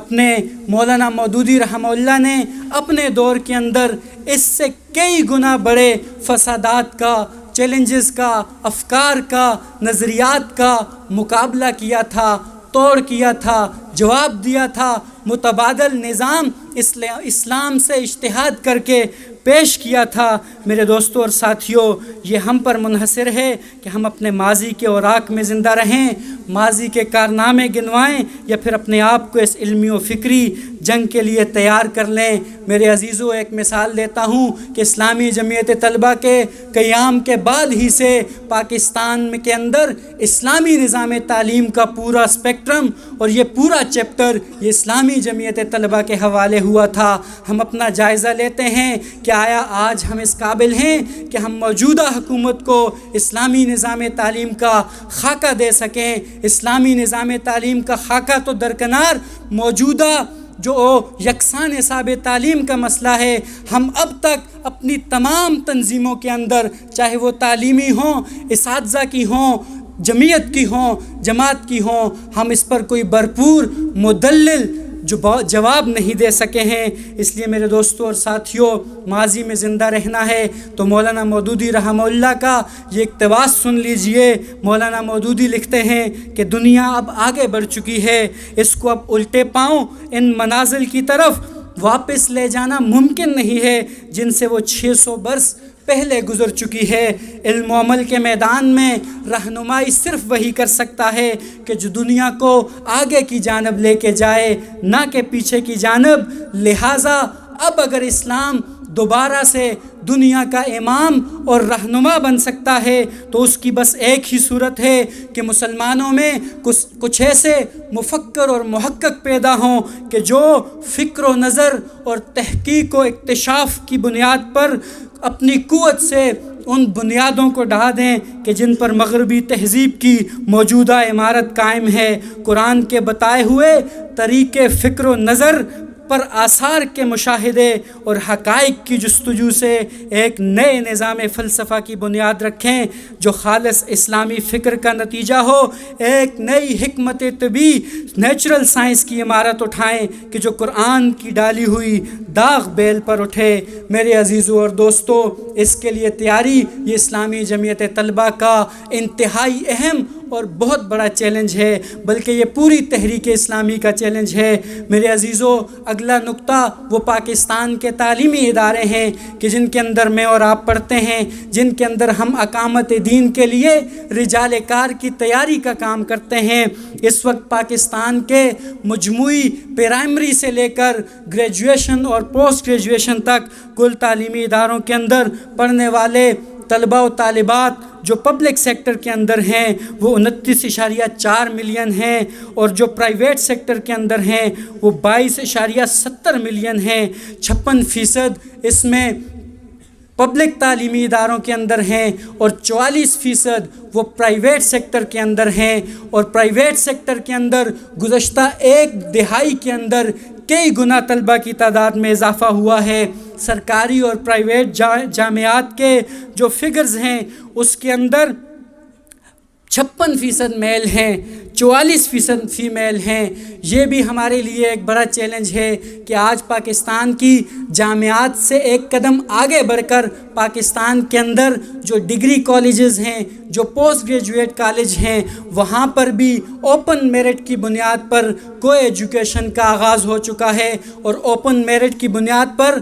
اپنے مولانا مودودی رحمہ اللہ نے اپنے دور کے اندر اس سے کئی گنا بڑے فسادات کا، چیلنجز کا، افکار کا، نظریات کا مقابلہ کیا تھا، توڑ کیا تھا، جواب دیا تھا. متبادل نظام اسلام سے اجتہاد کر کے پیش کیا تھا. میرے دوستوں اور ساتھیوں، یہ ہم پر منحصر ہے کہ ہم اپنے ماضی کے اوراق میں زندہ رہیں، ماضی کے کارنامے گنوائیں، یا پھر اپنے آپ کو اس علمی و فکری جنگ کے لیے تیار کر لیں. میرے عزیزوں، ایک مثال دیتا ہوں کہ اسلامی جمعیت طلبہ کے قیام کے بعد ہی سے پاکستان کے اندر اسلامی نظام تعلیم کا پورا اسپیکٹرم اور یہ پورا چیپٹر یہ اسلامی جمعیت طلبہ کے حوالے ہوا تھا. ہم اپنا جائزہ لیتے ہیں کہ آیا آج ہم اس قابل ہیں کہ ہم موجودہ حکومت کو اسلامی نظام تعلیم کا خاکہ دے سکیں. اسلامی نظام تعلیم کا خاکہ تو درکنار، موجودہ جو یکساں نصاب تعلیم کا مسئلہ ہے، ہم اب تک اپنی تمام تنظیموں کے اندر، چاہے وہ تعلیمی ہوں، اساتذہ کی ہوں، جمعیت کی ہوں، جماعت کی ہوں، ہم اس پر کوئی بھرپور مدلل جواب نہیں دے سکے ہیں. اس لیے میرے دوستوں اور ساتھیوں، ماضی میں زندہ رہنا ہے تو مولانا مودودی رحمہ اللہ کا یہ اقتباس سن لیجئے. مولانا مودودی لکھتے ہیں کہ دنیا اب آگے بڑھ چکی ہے، اس کو اب الٹے پاؤں ان منازل کی طرف واپس لے جانا ممکن نہیں ہے جن سے وہ 600 برس پہلے گزر چکی ہے. علم و عمل کے میدان میں رہنمائی صرف وہی کر سکتا ہے کہ جو دنیا کو آگے کی جانب لے کے جائے، نہ کہ پیچھے کی جانب. لہٰذا اب اگر اسلام دوبارہ سے دنیا کا امام اور رہنما بن سکتا ہے تو اس کی بس ایک ہی صورت ہے کہ مسلمانوں میں کچھ ایسے مفکر اور محقق پیدا ہوں کہ جو فکر و نظر اور تحقیق و اکتشاف کی بنیاد پر اپنی قوت سے ان بنیادوں کو ڈھا دیں کہ جن پر مغربی تہذیب کی موجودہ عمارت قائم ہے. قرآن کے بتائے ہوئے طریقے فکر و نظر پر آثار کے مشاہدے اور حقائق کی جستجو سے ایک نئے نظام فلسفہ کی بنیاد رکھیں جو خالص اسلامی فکر کا نتیجہ ہو. ایک نئی حکمت طبی نیچرل سائنس کی عمارت اٹھائیں کہ جو قرآن کی ڈالی ہوئی داغ بیل پر اٹھے. میرے عزیزوں اور دوستوں، اس کے لیے تیاری یہ اسلامی جمعیت طلبہ کا انتہائی اہم اور بہت بڑا چیلنج ہے، بلکہ یہ پوری تحریک اسلامی کا چیلنج ہے. میرے عزیزوں، اگلا نقطہ وہ پاکستان کے تعلیمی ادارے ہیں کہ جن کے اندر میں اور آپ پڑھتے ہیں، جن کے اندر ہم اقامت دین کے لیے رجال کار کی تیاری کا کام کرتے ہیں. اس وقت پاکستان کے مجموعی پرائمری سے لے کر گریجویشن اور پوسٹ گریجویشن تک کل تعلیمی اداروں کے اندر پڑھنے والے طلباء و طالبات جو پبلک سیکٹر کے اندر ہیں وہ 29.4 ملین ہیں، اور جو پرائیویٹ سیکٹر کے اندر ہیں وہ 22.70 ملین ہیں. 56% اس میں پبلک تعلیمی اداروں کے اندر ہیں اور 44% وہ پرائیویٹ سیکٹر کے اندر ہیں. اور پرائیویٹ سیکٹر کے اندر گزشتہ ایک دہائی کے اندر کئی گنا طلبہ کی تعداد میں اضافہ ہوا ہے. سرکاری اور پرائیویٹ جامعات کے جو فگرز ہیں اس کے اندر 56% میل ہیں، 44% فیمیل ہیں. یہ بھی ہمارے لیے ایک بڑا چیلنج ہے کہ آج پاکستان کی جامعات سے ایک قدم آگے بڑھ کر پاکستان کے اندر جو ڈگری کالجز ہیں، جو پوسٹ گریجویٹ کالج ہیں، وہاں پر بھی اوپن میرٹ کی بنیاد پر کو ایجوکیشن کا آغاز ہو چکا ہے، اور اوپن میرٹ کی بنیاد پر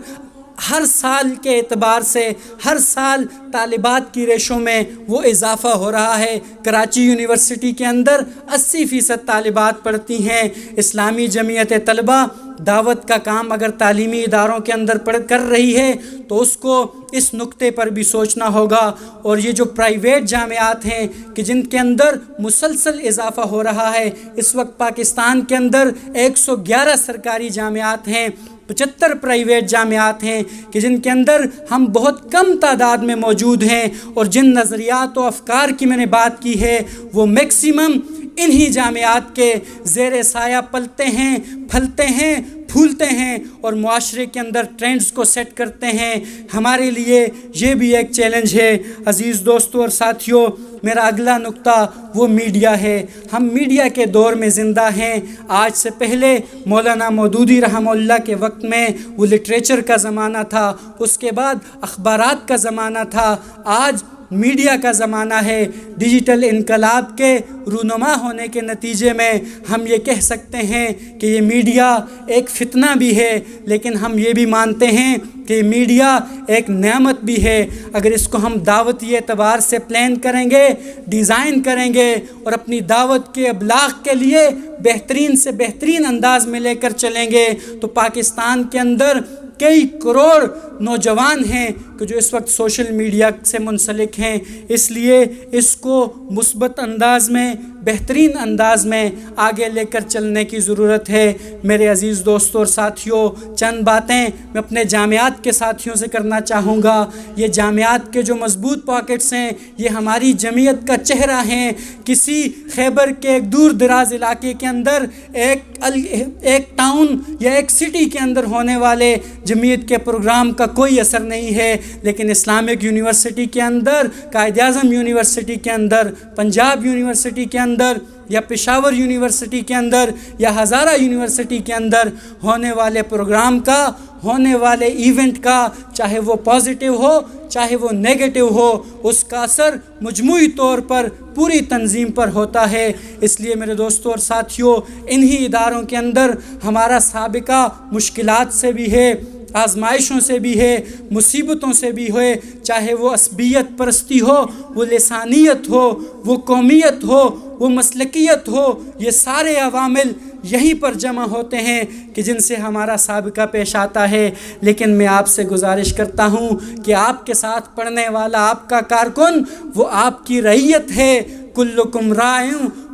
ہر سال کے اعتبار سے ہر سال طالبات کی ریشوں میں وہ اضافہ ہو رہا ہے۔ کراچی یونیورسٹی کے اندر 80% طالبات پڑھتی ہیں۔ اسلامی جمعیت طلبہ دعوت کا کام اگر تعلیمی اداروں کے اندر کر رہی ہے تو اس کو اس نقطے پر بھی سوچنا ہوگا۔ اور یہ جو پرائیویٹ جامعات ہیں کہ جن کے اندر مسلسل اضافہ ہو رہا ہے، اس وقت پاکستان کے اندر 111 سرکاری جامعات ہیں، 75 پرائیویٹ جامعات ہیں کہ جن کے اندر ہم بہت کم تعداد میں موجود ہیں، اور جن نظریات و افکار کی میں نے بات کی ہے وہ میکسیمم انہی جامعات کے زیر سایہ پلتے ہیں، پھلتے ہیں، پھولتے ہیں اور معاشرے کے اندر ٹرینڈز کو سیٹ کرتے ہیں۔ ہمارے لیے یہ بھی ایک چیلنج ہے۔ عزیز دوستو اور ساتھیو، میرا اگلا نقطہ وہ میڈیا ہے۔ ہم میڈیا کے دور میں زندہ ہیں۔ آج سے پہلے مولانا مودودی رحمہ اللہ کے وقت میں وہ لٹریچر کا زمانہ تھا، اس کے بعد اخبارات کا زمانہ تھا، آج میڈیا کا زمانہ ہے۔ ڈیجیٹل انقلاب کے رونما ہونے کے نتیجے میں ہم یہ کہہ سکتے ہیں کہ یہ میڈیا ایک فتنہ بھی ہے، لیکن ہم یہ بھی مانتے ہیں کہ میڈیا ایک نعمت بھی ہے۔ اگر اس کو ہم دعوتی اعتبار سے پلان کریں گے، ڈیزائن کریں گے اور اپنی دعوت کے ابلاغ کے لیے بہترین سے بہترین انداز میں لے کر چلیں گے تو پاکستان کے اندر کئی کروڑ نوجوان ہیں کہ جو اس وقت سوشل میڈیا سے منسلک ہیں۔ اس لیے اس کو مثبت انداز میں، بہترین انداز میں آگے لے کر چلنے کی ضرورت ہے۔ میرے عزیز دوستوں اور ساتھیوں، چند باتیں میں اپنے جامعات کے ساتھیوں سے کرنا چاہوں گا۔ یہ جامعات کے جو مضبوط پاکٹس ہیں یہ ہماری جمعیت کا چہرہ ہیں۔ کسی خیبر کے ایک دور دراز علاقے کے اندر ایک ٹاؤن یا ایک سٹی کے اندر ہونے والے جمعیت کے پروگرام کا کوئی اثر نہیں ہے، لیکن اسلامک یونیورسٹی کے اندر، قائد اعظم یونیورسٹی کے اندر، پنجاب یونیورسٹی کے اندر یا پشاور یونیورسٹی کے اندر یا ہزارہ یونیورسٹی کے اندر ہونے والے پروگرام کا، ہونے والے ایونٹ کا، چاہے وہ پازیٹیو ہو چاہے وہ نیگیٹو ہو، اس کا اثر مجموعی طور پر پوری تنظیم پر ہوتا ہے۔ اس لیے میرے دوستوں اور ساتھیوں، انہی اداروں کے اندر ہمارا سابقہ مشکلات سے بھی ہے، آزمائشوں سے بھی ہے، مصیبتوں سے بھی ہے، چاہے وہ عصبیت پرستی ہو، وہ لسانیت ہو، وہ قومیت ہو، وہ مسلکیت ہو، یہ سارے عوامل یہیں پر جمع ہوتے ہیں کہ جن سے ہمارا سابقہ پیش آتا ہے۔ لیکن میں آپ سے گزارش کرتا ہوں کہ آپ کے ساتھ پڑھنے والا آپ کا کارکن وہ آپ کی رعیت ہے۔ کلکم راع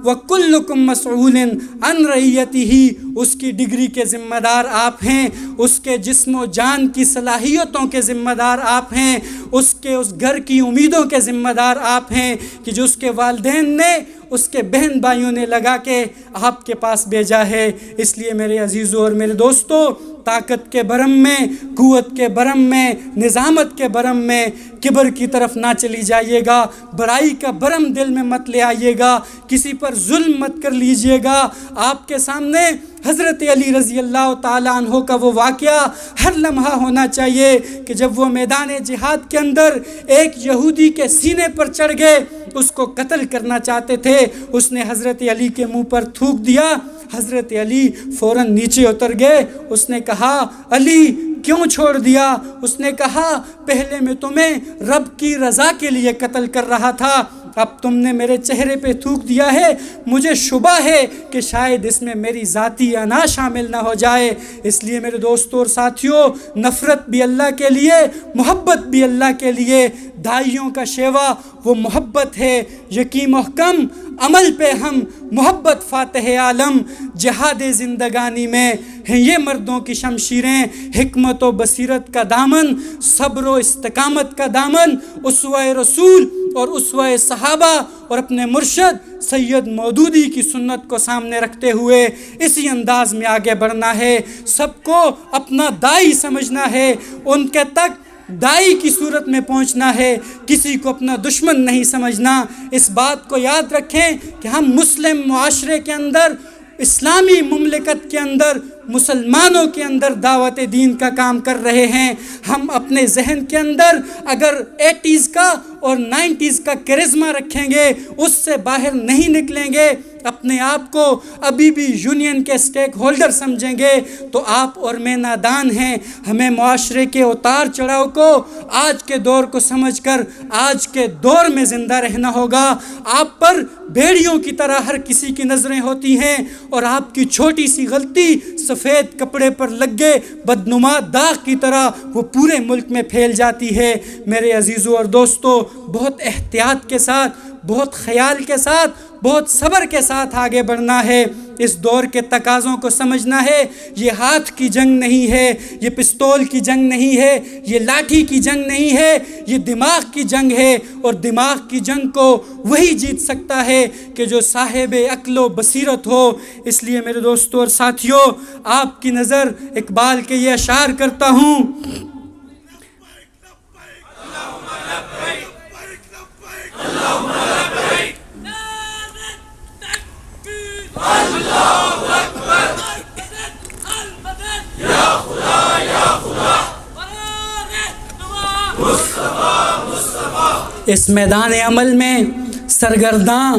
وکلکم مسئول عن رعیتہ، اس کی ڈگری کے ذمہ دار آپ ہیں، اس کے جسم و جان کی صلاحیتوں کے ذمہ دار آپ ہیں، اس گھر کی امیدوں کے ذمہ دار آپ ہیں کہ جو اس کے والدین نے، اس کے بہن بھائیوں نے لگا کے آپ کے پاس بھیجا ہے۔ اس لیے میرے عزیزوں اور میرے دوستوں، طاقت کے برم میں، قوت کے برم میں، نظامت کے برم میں کبر کی طرف نہ چلی جائیے گا، بڑائی کا برم دل میں مت لے آئیے گا، کسی پر ظلم مت کر لیجئے گا۔ آپ کے سامنے حضرت علی رضی اللہ تعالیٰ عنہ کا وہ واقعہ ہر لمحہ ہونا چاہیے کہ جب وہ میدان جہاد کے اندر ایک یہودی کے سینے پر چڑھ گئے، اس کو قتل کرنا چاہتے تھے، اس نے حضرت علی کے منہ پر تھوک دیا، حضرت علی فوراً نیچے اتر گئے۔ اس نے کہا، علی کیوں چھوڑ دیا؟ اس نے کہا، پہلے میں تمہیں رب کی رضا کے لیے قتل کر رہا تھا، اب تم نے میرے چہرے پہ تھوک دیا ہے، مجھے شبہ ہے کہ شاید اس میں میری ذاتی انا شامل نہ ہو جائے۔ اس لیے میرے دوستوں اور ساتھیوں، نفرت بھی اللہ کے لیے، محبت بھی اللہ کے لیے۔ داعیوں کا شیوا وہ محبت ہے، یقین محکم عمل پہ ہم، محبت فاتح عالم، جہاد زندگانی میں ہیں یہ مردوں کی شمشیریں، حکمت و بصیرت کا دامن، صبر و استقامت کا دامن، اسوہ رسول اور اسوہ صحابہ اور اپنے مرشد سید مودودی کی سنت کو سامنے رکھتے ہوئے اسی انداز میں آگے بڑھنا ہے۔ سب کو اپنا دائی سمجھنا ہے، ان کے تک دائی کی صورت میں پہنچنا ہے، کسی کو اپنا دشمن نہیں سمجھنا۔ اس بات کو یاد رکھیں کہ ہم مسلم معاشرے کے اندر، اسلامی مملکت کے اندر، مسلمانوں کے اندر دعوت دین کا کام کر رہے ہیں۔ ہم اپنے ذہن کے اندر اگر 80s کا اور 90s کا کرزما رکھیں گے، اس سے باہر نہیں نکلیں گے۔ اپنے آپ کو ابھی بھی یونین کے سٹیک ہولڈر سمجھیں گے تو آپ اور میں نادان ہیں۔ ہمیں معاشرے کے اتار چڑھاؤ کو آج کے دور کو سمجھ کر آج کے دور میں زندہ رہنا ہوگا۔ آپ پر بھیڑیوں کی طرح ہر کسی کی نظریں ہوتی ہیں اور آپ کی چھوٹی سی غلطی سفید کپڑے پر لگے بدنما داغ کی طرح وہ پورے ملک میں پھیل جاتی ہے۔ میرے عزیزوں اور دوستو، بہت احتیاط کے ساتھ، بہت خیال کے ساتھ، بہت صبر کے ساتھ آگے بڑھنا ہے۔ اس دور کے تقاضوں کو سمجھنا ہے۔ یہ ہاتھ کی جنگ نہیں ہے، یہ پستول کی جنگ نہیں ہے، یہ لاٹھی کی جنگ نہیں ہے، یہ دماغ کی جنگ ہے، اور دماغ کی جنگ کو وہی جیت سکتا ہے کہ جو صاحب عقل و بصیرت ہو۔ اس لیے میرے دوستوں اور ساتھیوں، آپ کی نظر اقبال کے یہ اشعار کرتا ہوں۔ اس میدان عمل میں سرگرداں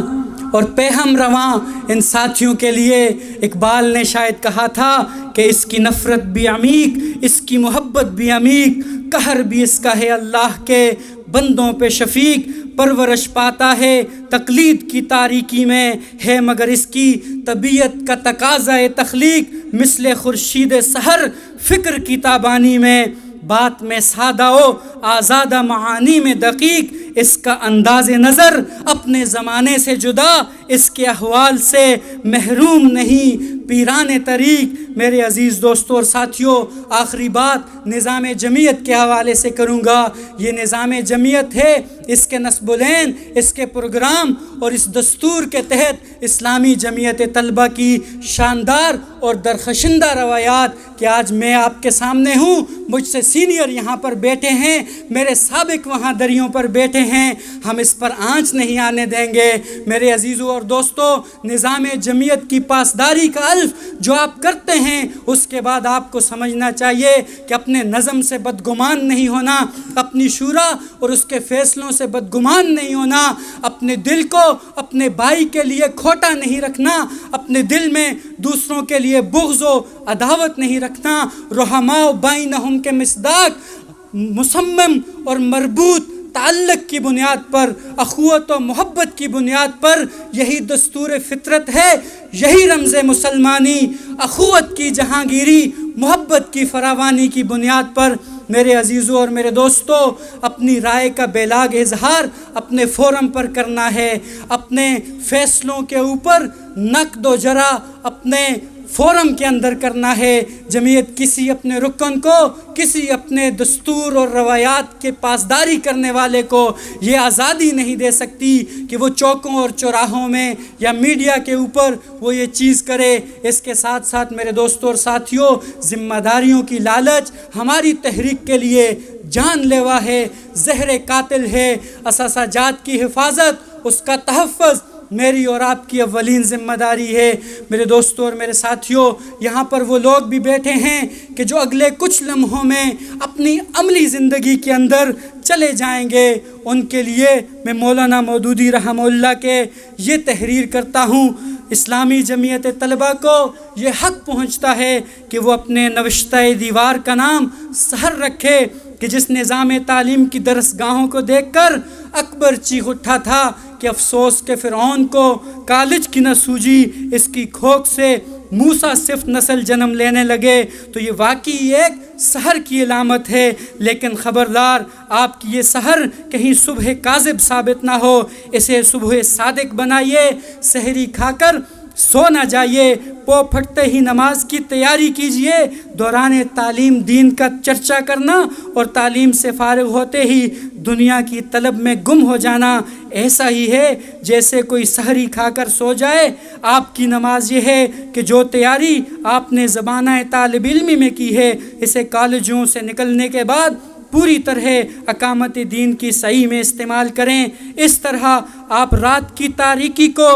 اور پیہم رواں ان ساتھیوں کے لیے اقبال نے شاید کہا تھا کہ اس کی نفرت بھی عمیق، اس کی محبت بھی عمیق، قہر بھی اس کا ہے اللہ کے بندوں پہ شفیق، پرورش پاتا ہے تقلید کی تاریکی میں، ہے مگر اس کی طبیعت کا تقاضا تخلیق، مثل خورشید سحر فکر کی تابانی میں، بات میں سادہ و آزادہ معانی میں دقیق، اس کا انداز نظر اپنے زمانے سے جدا، اس کے احوال سے محروم نہیں پیران طریق۔ میرے عزیز دوستوں اور ساتھیوں، آخری بات نظام جمعیت کے حوالے سے کروں گا۔ یہ نظام جمعیت ہے، اس کے نصب العین، اس کے پروگرام اور اس دستور کے تحت اسلامی جمعیت طلبہ کی شاندار اور درخشندہ روایات کہ آج میں آپ کے سامنے ہوں، مجھ سے سینئر یہاں پر بیٹھے ہیں، میرے سابق وہاں دریوں پر بیٹھے ہیں، ہم اس پر آنچ نہیں آنے دیں گے۔ میرے عزیزوں اور دوستو، نظام جمعیت کی پاسداری کا الف جو آپ کرتے ہیں، اس کے بعد آپ کو سمجھنا چاہیے کہ اپنے نظم سے بدگمان نہیں ہونا، اپنی شورا اور اس کے فیصلوں سے بدگمان نہیں ہونا، اپنے دل کو اپنے بھائی کے لیے کھوٹا نہیں رکھنا، اپنے دل میں دوسروں کے لیے بغض و عداوت نہیں رکھنا۔ رحماء بینہم کے مصداق مصمم اور مربوط تعلق کی بنیاد پر، اخوت و محبت کی بنیاد پر، یہی دستور فطرت ہے، یہی رمز مسلمانی، اخوت کی جہانگیری، محبت کی فراوانی کی بنیاد پر میرے عزیزوں اور میرے دوستوں، اپنی رائے کا بے لاگ اظہار اپنے فورم پر کرنا ہے، اپنے فیصلوں کے اوپر نقد و جرح اپنے فورم کے اندر کرنا ہے۔ جمعیت کسی اپنے رکن کو، کسی اپنے دستور اور روایات کے پاسداری کرنے والے کو یہ آزادی نہیں دے سکتی کہ وہ چوکوں اور چوراہوں میں یا میڈیا کے اوپر وہ یہ چیز کرے۔ اس کے ساتھ ساتھ میرے دوستوں اور ساتھیوں، ذمہ داریوں کی لالچ ہماری تحریک کے لیے جان لیوا ہے، زہر قاتل ہے۔ اثاثہ جات کی حفاظت، اس کا تحفظ میری اور آپ کی اولین ذمہ داری ہے۔ میرے دوستوں اور میرے ساتھیوں، یہاں پر وہ لوگ بھی بیٹھے ہیں کہ جو اگلے کچھ لمحوں میں اپنی عملی زندگی کے اندر چلے جائیں گے، ان کے لیے میں مولانا مودودی رحمہ اللہ کے یہ تحریر کرتا ہوں۔ اسلامی جمعیت طلبہ کو یہ حق پہنچتا ہے کہ وہ اپنے نوشتہ دیوار کا نام سحر رکھے کہ جس نظام تعلیم کی درسگاہوں کو دیکھ کر اکبر چیخ اٹھا تھا کہ افسوس کہ فرعون کو کالج کی نہ سوجی، اس کی کھوک سے موسیٰ صفت نسل جنم لینے لگے، تو یہ واقعی ایک سحر کی علامت ہے۔ لیکن خبردار، آپ کی یہ سحر کہیں صبح کاذب ثابت نہ ہو، اسے صبح صادق بنائیے۔ سحری کھا کر سو نہ جائیے، پو پھٹتے ہی نماز کی تیاری کیجیے۔ دوران تعلیم دین کا چرچا کرنا اور تعلیم سے فارغ ہوتے ہی دنیا کی طلب میں گم ہو جانا ایسا ہی ہے جیسے کوئی سحری کھا کر سو جائے۔ آپ کی نماز یہ ہے کہ جو تیاری آپ نے زمانہ طالب علمی میں کی ہے، اسے کالجوں سے نکلنے کے بعد پوری طرح اقامت دین کی صحیح میں استعمال کریں۔ اس طرح آپ رات کی تاریکی کو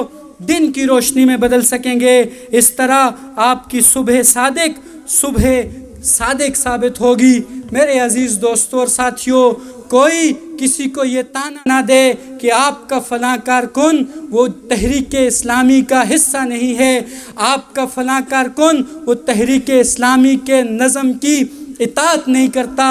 دن کی روشنی میں بدل سکیں گے۔ اس طرح آپ کی صبح صادق ثابت ہوگی۔ میرے عزیز دوستوں اور ساتھیوں، کوئی کسی کو یہ طعنہ نہ دے کہ آپ کا فلاں کارکن وہ تحریک اسلامی کا حصہ نہیں ہے، آپ کا فلاں کارکن وہ تحریک اسلامی کے نظم کی اطاعت نہیں کرتا،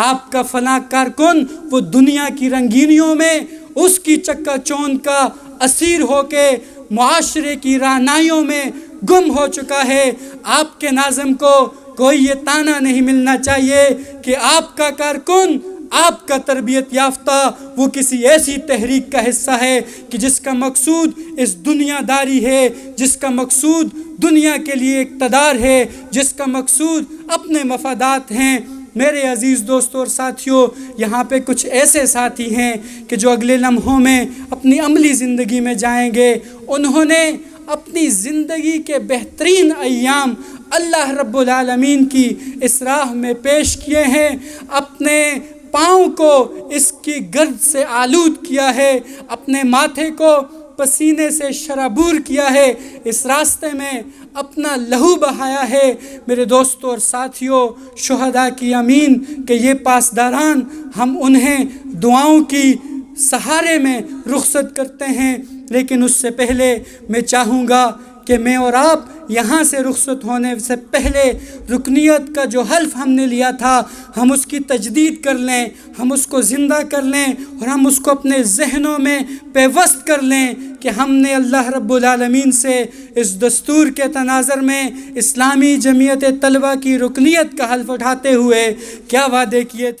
آپ کا فلاں کارکن وہ دنیا کی رنگینیوں میں اس کی چکا چوند کا اسیر ہو کے معاشرے کی رعنائیوں میں گم ہو چکا ہے۔ آپ کے ناظم کو کوئی یہ طعنہ نہیں ملنا چاہیے کہ آپ کا کارکن، آپ کا تربیت یافتہ وہ کسی ایسی تحریک کا حصہ ہے کہ جس کا مقصود اس دنیا داری ہے، جس کا مقصود دنیا کے لیے اقتدار ہے، جس کا مقصود اپنے مفادات ہیں۔ میرے عزیز دوستوں اور ساتھیوں، یہاں پہ کچھ ایسے ساتھی ہیں کہ جو اگلے لمحوں میں اپنی عملی زندگی میں جائیں گے، انہوں نے اپنی زندگی کے بہترین ایام اللہ رب العالمین کی اس راہ میں پیش کیے ہیں، اپنے پاؤں کو اس کی گرد سے آلود کیا ہے، اپنے ماتھے کو پسینے سے شرابور کیا ہے، اس راستے میں اپنا لہو بہایا ہے۔ میرے دوستوں اور ساتھیوں، شہداء کی امین کہ یہ پاسداران ہم انہیں دعاؤں کی سہارے میں رخصت کرتے ہیں، لیکن اس سے پہلے میں چاہوں گا کہ میں اور آپ یہاں سے رخصت ہونے سے پہلے رکنیت کا جو حلف ہم نے لیا تھا ہم اس کی تجدید کر لیں، ہم اس کو زندہ کر لیں اور ہم اس کو اپنے ذہنوں میں پیوست کر لیں کہ ہم نے اللہ رب العالمین سے اس دستور کے تناظر میں اسلامی جمعیت طلبہ کی رکنیت کا حلف اٹھاتے ہوئے کیا وعدے کیے تھے۔